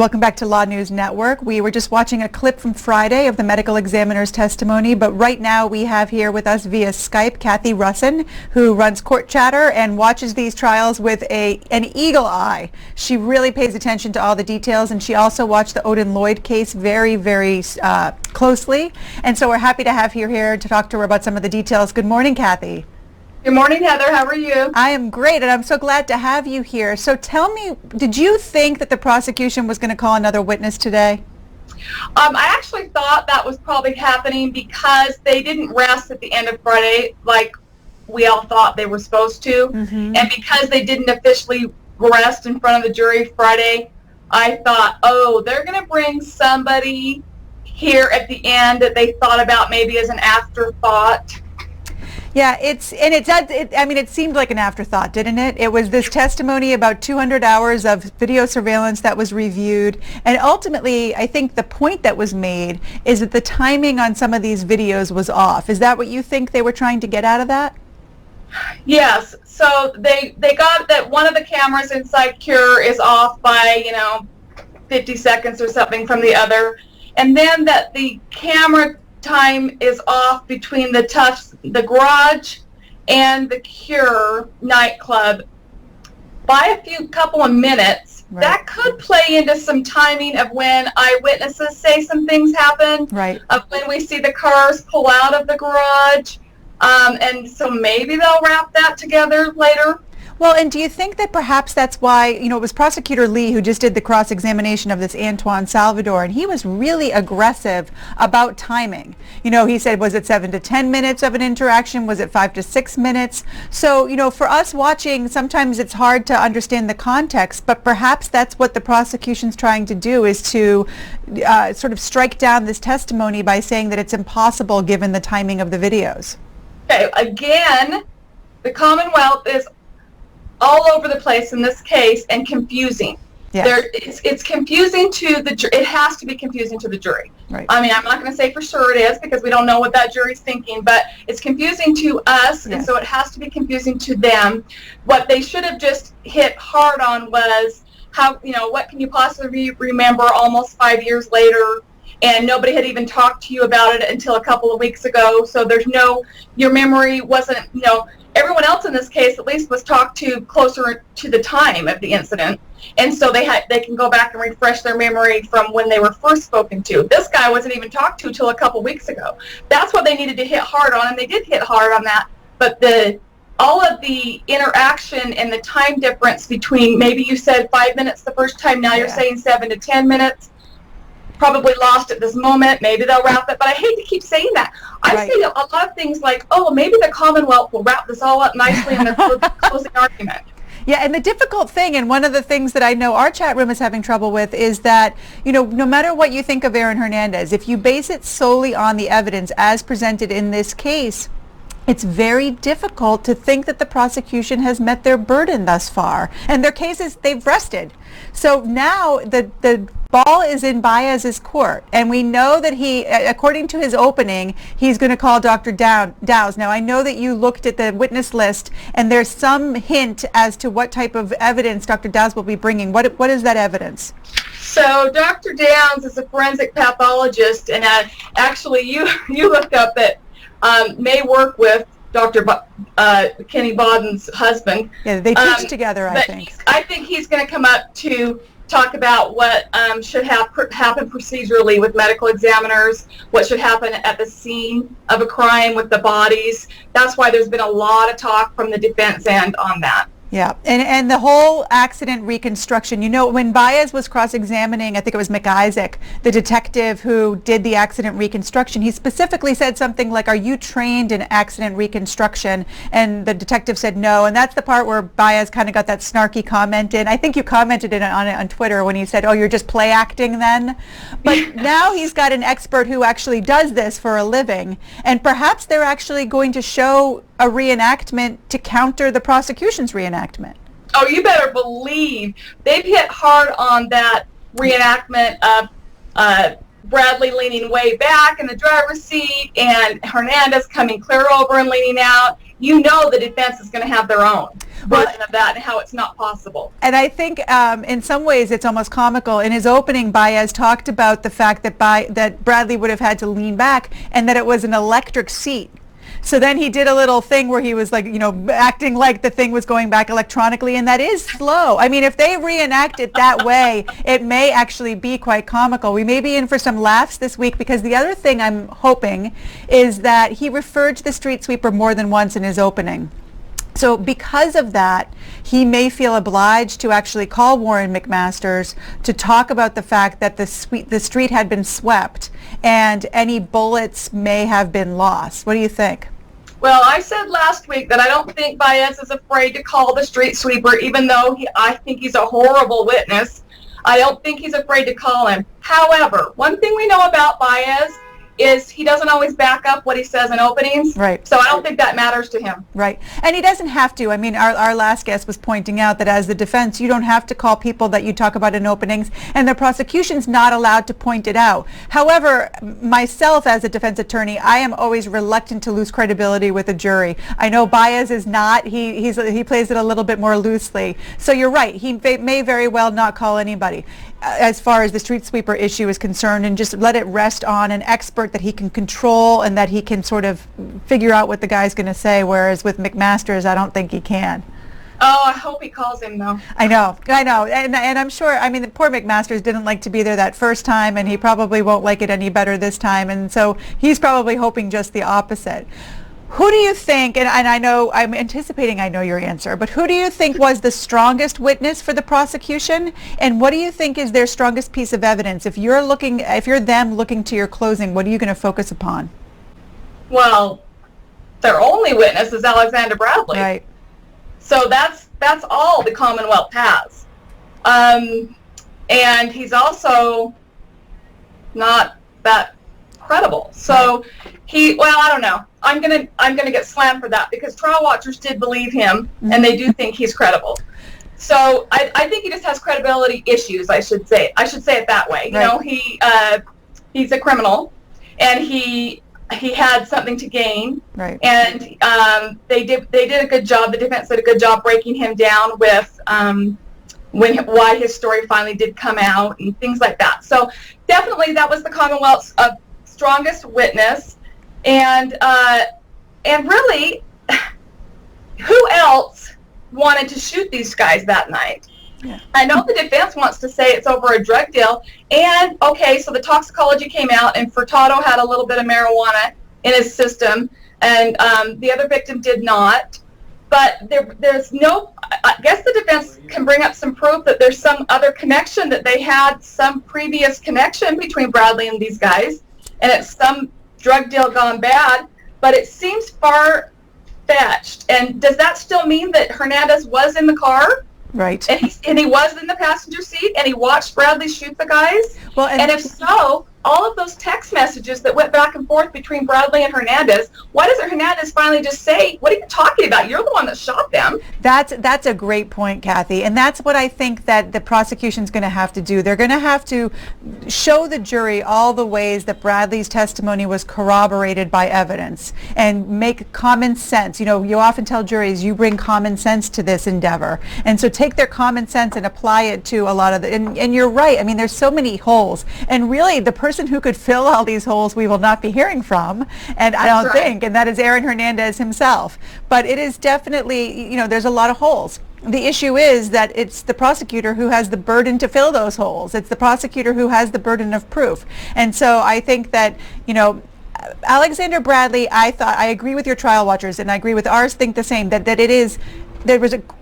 Welcome back to LawNewz Network. We were just watching a clip from Friday of the medical examiner's testimony, but right now we have here with us via Skype Cathy Russon, who runs Court Chatter and watches these trials with an eagle eye. She really pays attention to all the details, and she also watched the Odin Lloyd case very, very closely. And so we're happy to have you here to talk to her about some of the details. Good morning, Cathy. Good morning, Heather. How are you? I am great, and I'm so glad to have you here. So tell me, did you think that the prosecution was going to call another witness today? I actually thought that was probably happening because they didn't rest at the end of Friday like we all thought they were supposed to. Mm-hmm. And because they didn't officially rest in front of the jury Friday, I thought, oh, they're going to bring somebody here at the end that they thought about maybe as an afterthought. Yeah, it seemed like an afterthought, didn't it? It was this testimony about 200 hours of video surveillance that was reviewed, and ultimately, I think the point that was made is that the timing on some of these videos was off. Is that what you think they were trying to get out of that? Yes. So they got that one of the cameras inside Cure is off by, 50 seconds or something from the other, and then that the camera time is off between the garage and the Cure nightclub by a couple of minutes. Right. That could play into some timing of when eyewitnesses say some things happen. Right. Of when we see the cars pull out of the garage. And so maybe they'll wrap that together later. Well, and do you think that perhaps that's why, it was Prosecutor Lee who just did the cross-examination of this Antoine Salvador, and he was really aggressive about timing. He said, was it 7 to 10 minutes of an interaction? Was it 5 to 6 minutes? So, for us watching, sometimes it's hard to understand the context, but perhaps that's what the prosecution's trying to do, is to sort of strike down this testimony by saying that it's impossible given the timing of the videos. Okay, again, the Commonwealth is all over the place in this case and confusing. Yes. It's confusing to the jury. It has to be confusing to the jury. Right. I mean, I'm not going to say for sure it is because we don't know what that jury's thinking, but it's confusing to us, yes. And so it has to be confusing to them. What they should have just hit hard on was how, what can you possibly remember almost 5 years later, and nobody had even talked to you about it until a couple of weeks ago, so your memory wasn't, everyone else in this case at least was talked to closer to the time of the incident, and so they can go back and refresh their memory from when they were first spoken to. This guy wasn't even talked to till a couple weeks ago. That's what they needed to hit hard on, and they did hit hard on that, but all of the interaction and the time difference between, maybe you said 5 minutes the first time, now you're saying 7 to 10 minutes, probably lost at this moment. Maybe they'll wrap it, but I hate to keep saying that. I say a lot of things like, oh, maybe the Commonwealth will wrap this all up nicely in their closing argument. Yeah, and the difficult thing, and one of the things that I know our chat room is having trouble with, is that, no matter what you think of Aaron Hernandez, if you base it solely on the evidence as presented in this case, it's very difficult to think that the prosecution has met their burden thus far. And their cases, they've rested. So now the ball is in Baez's court. And we know that he, according to his opening, he's going to call Dr. Dow's. Now, I know that you looked at the witness list, and there's some hint as to what type of evidence Dr. Dow's will be bringing. What is that evidence? So Dr. Downs is a forensic pathologist, and actually you looked up that may work with Dr. Kenny Bawden's husband. Yeah, they teach together, I think. I think he's going to come up to talk about what should happen procedurally with medical examiners, what should happen at the scene of a crime with the bodies. That's why there's been a lot of talk from the defense end on that. Yeah, and the whole accident reconstruction, when Baez was cross-examining, I think it was McIsaac, the detective who did the accident reconstruction, he specifically said something like, are you trained in accident reconstruction? And the detective said no, and that's the part where Baez kind of got that snarky comment in. I think you commented on it on Twitter when he said, oh, you're just play acting then? But now he's got an expert who actually does this for a living, and perhaps they're actually going to show a reenactment to counter the prosecution's reenactment. Oh, you better believe they've hit hard on that reenactment of Bradley leaning way back in the driver's seat and Hernandez coming clear over and leaning out. you know the defense is going to have their own version of that and how it's not possible. And I think in some ways it's almost comical. In his opening, Baez talked about the fact that Bradley would have had to lean back and that it was an electric seat. So then he did a little thing where he was like, acting like the thing was going back electronically, and that is slow. I mean, if they reenact it that way, it may actually be quite comical. We may be in for some laughs this week, because the other thing I'm hoping is that he referred to the street sweeper more than once in his opening. So because of that, he may feel obliged to actually call Warren McMasters to talk about the fact that the street had been swept and any bullets may have been lost. What do you think? Well, I said last week that I don't think Baez is afraid to call the street sweeper, even though I think he's a horrible witness. I don't think he's afraid to call him. However, one thing we know about Baez is he doesn't always back up what he says in openings. Right. So I don't think that matters to him. Right. And he doesn't have to. I mean, our last guest was pointing out that as the defense, you don't have to call people that you talk about in openings, and the prosecution's not allowed to point it out. However, myself as a defense attorney, I am always reluctant to lose credibility with a jury. I know Baez is not. He plays it a little bit more loosely. So you're right. He may very well not call anybody as far as the street sweeper issue is concerned, and just let it rest on an expert that he can control and that he can sort of figure out what the guy's going to say, whereas with McMasters, I don't think he can. Oh, I hope he calls him, though. I know. And I'm sure, I mean, the poor McMasters didn't like to be there that first time, and he probably won't like it any better this time, and so he's probably hoping just the opposite. Who do you think, and I know, I'm anticipating I know your answer, but who do you think was the strongest witness for the prosecution? And what do you think is their strongest piece of evidence? If you're them looking to your closing, what are you going to focus upon? Well, their only witness is Alexander Bradley. Right. So that's all the Commonwealth has. And he's also not that credible. So I don't know. I'm gonna get slammed for that, because trial watchers did believe him, and they do think he's credible. So I think he just has credibility issues. I should say it that way. Right. He's a criminal, and he had something to gain. Right. And they did a good job. The defense did a good job breaking him down with why his story finally did come out and things like that. So definitely that was the Commonwealth's strongest witness. And really, who else wanted to shoot these guys that night? Yeah. I know the defense wants to say it's over a drug deal, and okay, so the toxicology came out, and Furtado had a little bit of marijuana in his system, and the other victim did not. But there's no, I guess the defense can bring up some proof that there's some other connection, that they had some previous connection between Bradley and these guys, and it's some drug deal gone bad, but it seems far-fetched. And does that still mean that Hernandez was in the car? Right. And he was in the passenger seat, and he watched Bradley shoot the guys? Well, and if so, all of those text messages that went back and forth between Bradley and Hernandez, why doesn't Hernandez finally just say, what are you talking about? You're the one that shot them. That's a great point, Cathy. And that's what I think that the prosecution's going to have to do. They're going to have to show the jury all the ways that Bradley's testimony was corroborated by evidence and make common sense. You often tell juries, you bring common sense to this endeavor. And so take their common sense and apply it to a lot of and you're right. I mean, there's so many holes. And really, the person who could fill all these holes we will not be hearing from, and I don't think, and that is Aaron Hernandez himself. But it is definitely, there's a lot of holes. The issue is that it's the prosecutor who has the burden to fill those holes. It's the prosecutor who has the burden of proof. And so I think that, Alexander Bradley, I agree with your trial watchers, and I agree with ours, think the same, that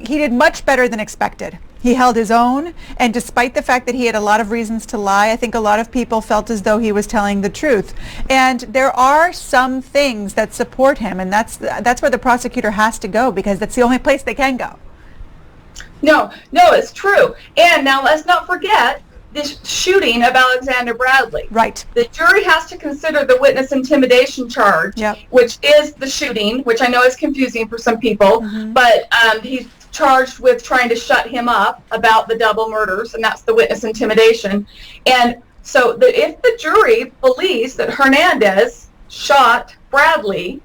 he did much better than expected. He held his own, and despite the fact that he had a lot of reasons to lie, I think a lot of people felt as though he was telling the truth. And there are some things that support him, and that's where the prosecutor has to go, because that's the only place they can go. No, it's true. And now let's not forget this shooting of Alexander Bradley. Right. The jury has to consider the witness intimidation charge, yep, which is the shooting, which I know is confusing for some people, but he's charged with trying to shut him up about the double murders, and that's the witness intimidation. And so if the jury believes that Hernandez shot Bradley,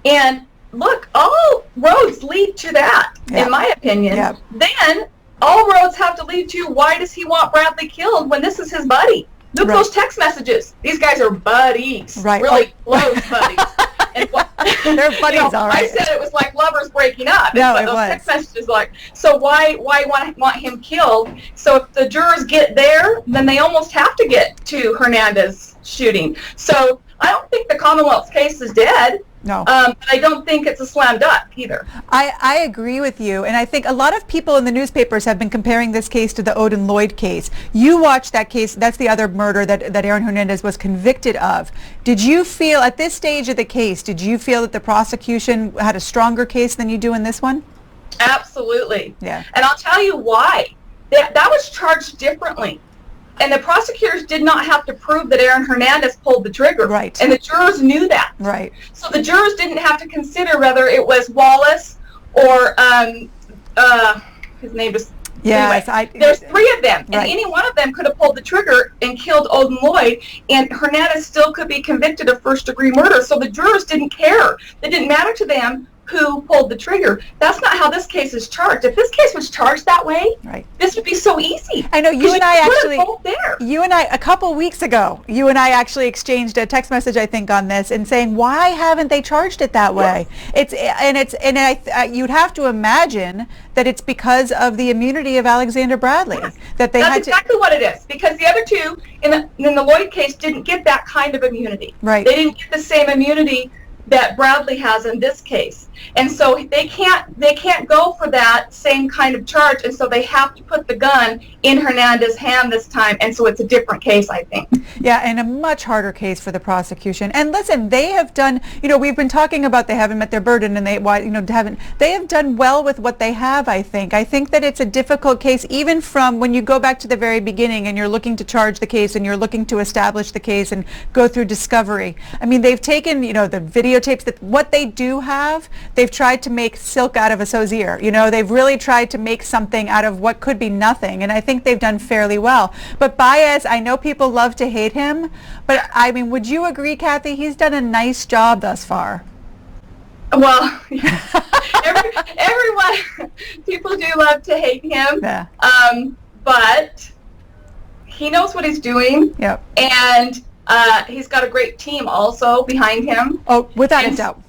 and look, all roads lead to that, in my opinion. Then all roads have to lead to, why does he want Bradley killed when this is his buddy? Look at those text messages. These guys are buddies, really close buddies. And they're buddies, all right. I said it was like lovers breaking up. No, it those was. Text messages like, so why want him killed? So if the jurors get there, then they almost have to get to Hernandez shooting. So I don't think the Commonwealth's case is dead. No. But I don't think it's a slam dunk either. I agree with you. And I think a lot of people in the newspapers have been comparing this case to the Odin Lloyd case. You watched that case. That's the other murder that Aaron Hernandez was convicted of. Did you feel, at this stage of the case, did you feel that the prosecution had a stronger case than you do in this one? Absolutely. Yeah. And I'll tell you why. That was charged differently. And the prosecutors did not have to prove that Aaron Hernandez pulled the trigger. Right. And the jurors knew that. Right. So the jurors didn't have to consider whether it was Wallace or his name is... Yes, anyway, there's three of them, and right. any one of them could have pulled the trigger and killed Odin Lloyd, and Hernandez still could be convicted of first-degree murder. So the jurors didn't care. It didn't matter to them who pulled the trigger. That's not how this case is charged. If this case was charged that way, right. this would be so easy. I know you and I actually, a couple weeks ago, you and I actually exchanged a text message, I think, on this, and saying, why haven't they charged it that way? Yes. You'd have to imagine that it's because of the immunity of Alexander Bradley. Yes. That they That's had exactly what it is, because the other two in the Lloyd case didn't get that kind of immunity. Right. They didn't get the same immunity that Bradley has in this case, and so they can't go for that same kind of charge, and so they have to put the gun in Hernandez's hand this time, and so it's a different case, I think. Yeah, and a much harder case for the prosecution. And listen, they have done, we've been talking about they haven't met their burden, and they have done well with what they have, I think. I think that it's a difficult case, even from when you go back to the very beginning and you're looking to charge the case and you're looking to establish the case and go through discovery. I mean, they've taken, the videotapes, that what they do have, they've tried to make silk out of a sow's ear. They've really tried to make something out of what could be nothing, and I think they've done fairly well. But Baez, I know people love to hate him, but I mean, would you agree, Cathy? He's done a nice job thus far. Well, everyone, people do love to hate him, yeah. But he knows what he's doing, yep. And he's got a great team also behind him. Oh, without a doubt.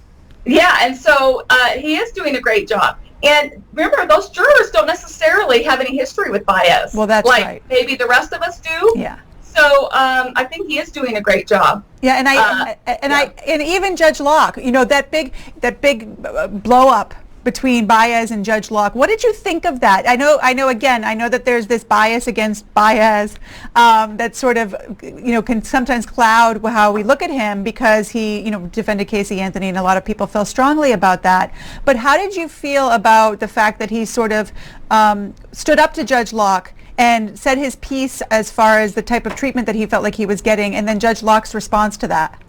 Yeah, and so he is doing a great job. And remember, those jurors don't necessarily have any history with Baez. Well, that's right. Like maybe the rest of us do. Yeah. So I think he is doing a great job. Yeah, and even Judge Locke, that big blow up between Baez and Judge Locke. What did you think of that? I know that there's this bias against Baez that sort of, can sometimes cloud how we look at him because he, defended Casey Anthony, and a lot of people feel strongly about that. But how did you feel about the fact that he sort of stood up to Judge Locke and said his piece as far as the type of treatment that he felt like he was getting, and then Judge Locke's response to that?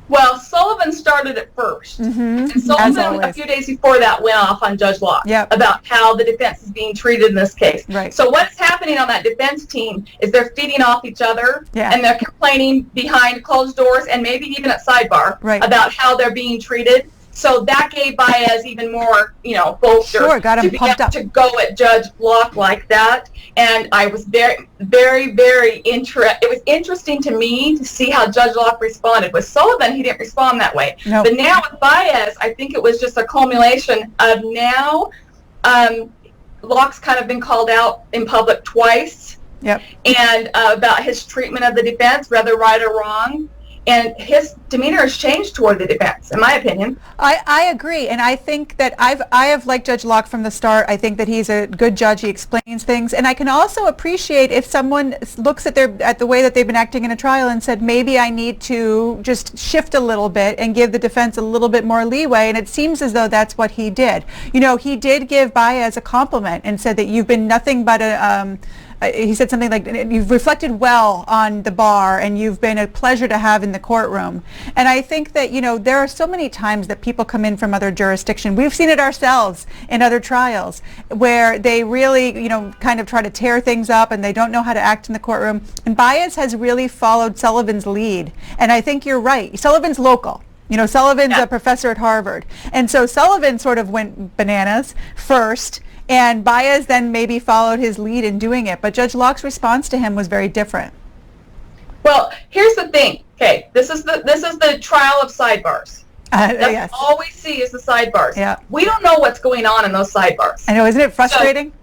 Well, Sullivan started it first. Mm-hmm. And Sullivan, a few days before that, went off on Judge Locke about how the defense is being treated in this case. Right. So what's happening on that defense team is they're feeding off each other, and they're complaining behind closed doors and maybe even at sidebar about how they're being treated. So that gave Baez even more, bolster got him pumped up to go at Judge Locke like that. And I was very, very, very interested. It was interesting to me to see how Judge Locke responded. With Sullivan, he didn't respond that way. Nope. But now with Baez, I think it was just a culmination of now Locke's kind of been called out in public twice. Yep. And about his treatment of the defense, whether right or wrong. And his demeanor has changed toward the defense, in my opinion. I agree, and I think that I have liked Judge Locke from the start. I think that he's a good judge. He explains things, and I can also appreciate if someone looks at the way that they've been acting in a trial and said, maybe I need to just shift a little bit and give the defense a little bit more leeway. And it seems as though that's what he did. He did give Baez a compliment and said that you've been nothing but he said something like, you've reflected well on the bar and you've been a pleasure to have in the courtroom. And I think that, there are so many times that people come in from other jurisdictions. We've seen it ourselves in other trials where they really, kind of try to tear things up and they don't know how to act in the courtroom. And Baez has really followed Sullivan's lead. And I think you're right. Sullivan's local. You know, Sullivan's a professor at Harvard. And so Sullivan sort of went bananas first, and Baez then maybe followed his lead in doing it. But Judge Locke's response to him was very different. Well, here's the thing. Okay, this is the trial of sidebars. That's all we see is the sidebars. Yeah. We don't know what's going on in those sidebars. I know, isn't it frustrating?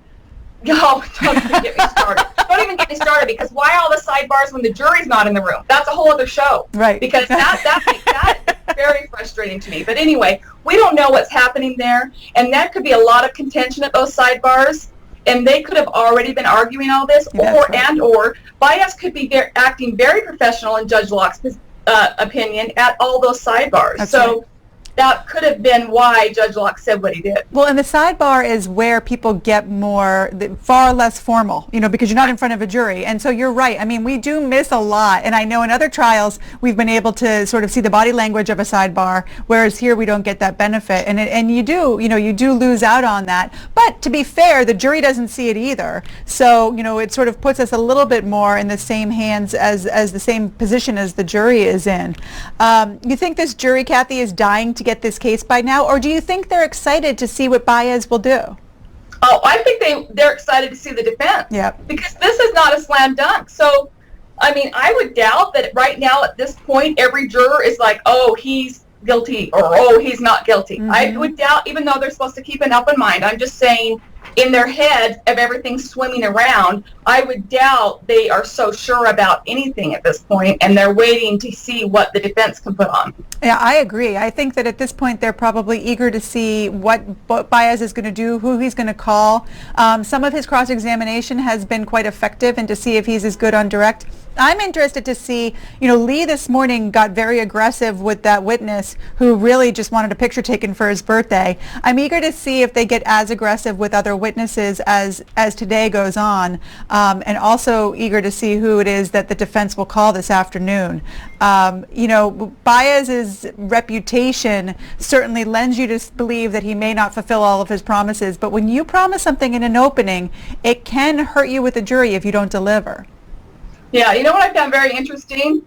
No, don't even get me started. Don't even get me started, because why all the sidebars when the jury's not in the room? That's a whole other show. Right. Because that is very frustrating to me. But anyway, we don't know what's happening there, and that could be a lot of contention at those sidebars, and they could have already been arguing all this, or Baez could be acting very professional in Judge Locke's opinion at all those sidebars. That's so. Right. That could have been why Judge Locke said what he did. Well, and the sidebar is where people get far less formal, you know, because you're not in front of a jury. And so you're right. I mean, we do miss a lot. And I know in other trials, we've been able to sort of see the body language of a sidebar, whereas here we don't get that benefit. And you do lose out on that. But to be fair, the jury doesn't see it either. So, you know, it sort of puts us a little bit more in the same hands as the same position as the jury is in. You think this jury, Cathy, is dying to get this case by now, or do you think they're excited to see what Baez will do? Oh, I think they're excited to see the defense. Yeah. Because this is not a slam dunk. So, I mean, I would doubt that right now at this point every juror is like, oh, he's guilty, or oh, he's not guilty. Mm-hmm. I would doubt, even though they're supposed to keep an open mind. I'm just saying, in their head of everything swimming around, I would doubt they are so sure about anything at this point, and they're waiting to see what the defense can put on. Yeah, I agree. I think that at this point they're probably eager to see what Baez is going to do, who he's going to call. Some of his cross-examination has been quite effective, and to see if he's as good on direct. I'm interested to see, you know, Lee this morning got very aggressive with that witness who really just wanted a picture taken for his birthday. I'm eager to see if they get as aggressive with other witnesses as today goes on, and also eager to see who it is that the defense will call this afternoon. You know, Baez's reputation certainly lends you to believe that he may not fulfill all of his promises, but when you promise something in an opening, it can hurt you with the jury if you don't deliver. Yeah, you know what I found very interesting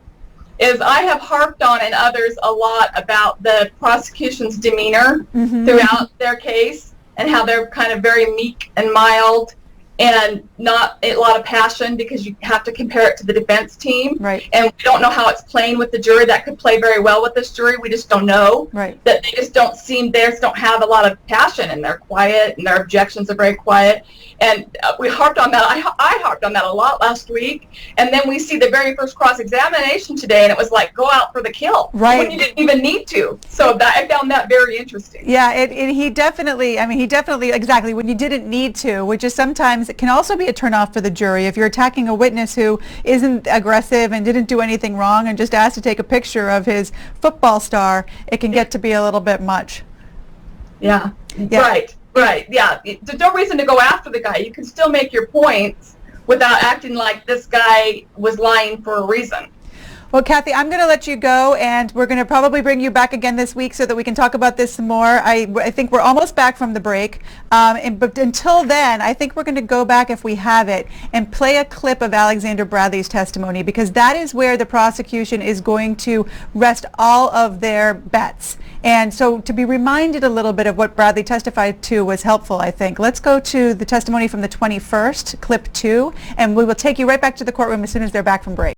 is I have harped on, and others, a lot about the prosecution's demeanor throughout their case, and how they're kind of very meek and mild and not a lot of passion, because you have to compare it to the defense team. Right. And we don't know how it's playing with the jury. That could play very well with this jury. We just don't know. Right. That they just don't have a lot of passion, and they're quiet, and their objections are very quiet. And we harped on that. I harped on that a lot last week. And then we see the very first cross-examination today, and it was like, go out for the kill. Right. When you didn't even need to. So I found that very interesting. Yeah, he definitely, exactly, when you didn't need to, which is sometimes, it can also be a turnoff for the jury. If you're attacking a witness who isn't aggressive and didn't do anything wrong and just asked to take a picture of his football star, it can get to be a little bit much. Yeah. Right, yeah. There's no reason to go after the guy. You can still make your points without acting like this guy was lying for a reason. Well, Cathy, I'm going to let you go, and we're going to probably bring you back again this week so that we can talk about this some more. I think we're almost back from the break. But until then, I think we're going to go back, if we have it, and play a clip of Alexander Bradley's testimony, because that is where the prosecution is going to rest all of their bets. And so to be reminded a little bit of what Bradley testified to was helpful, I think. Let's go to the testimony from the 21st, clip 2, and we will take you right back to the courtroom as soon as they're back from break.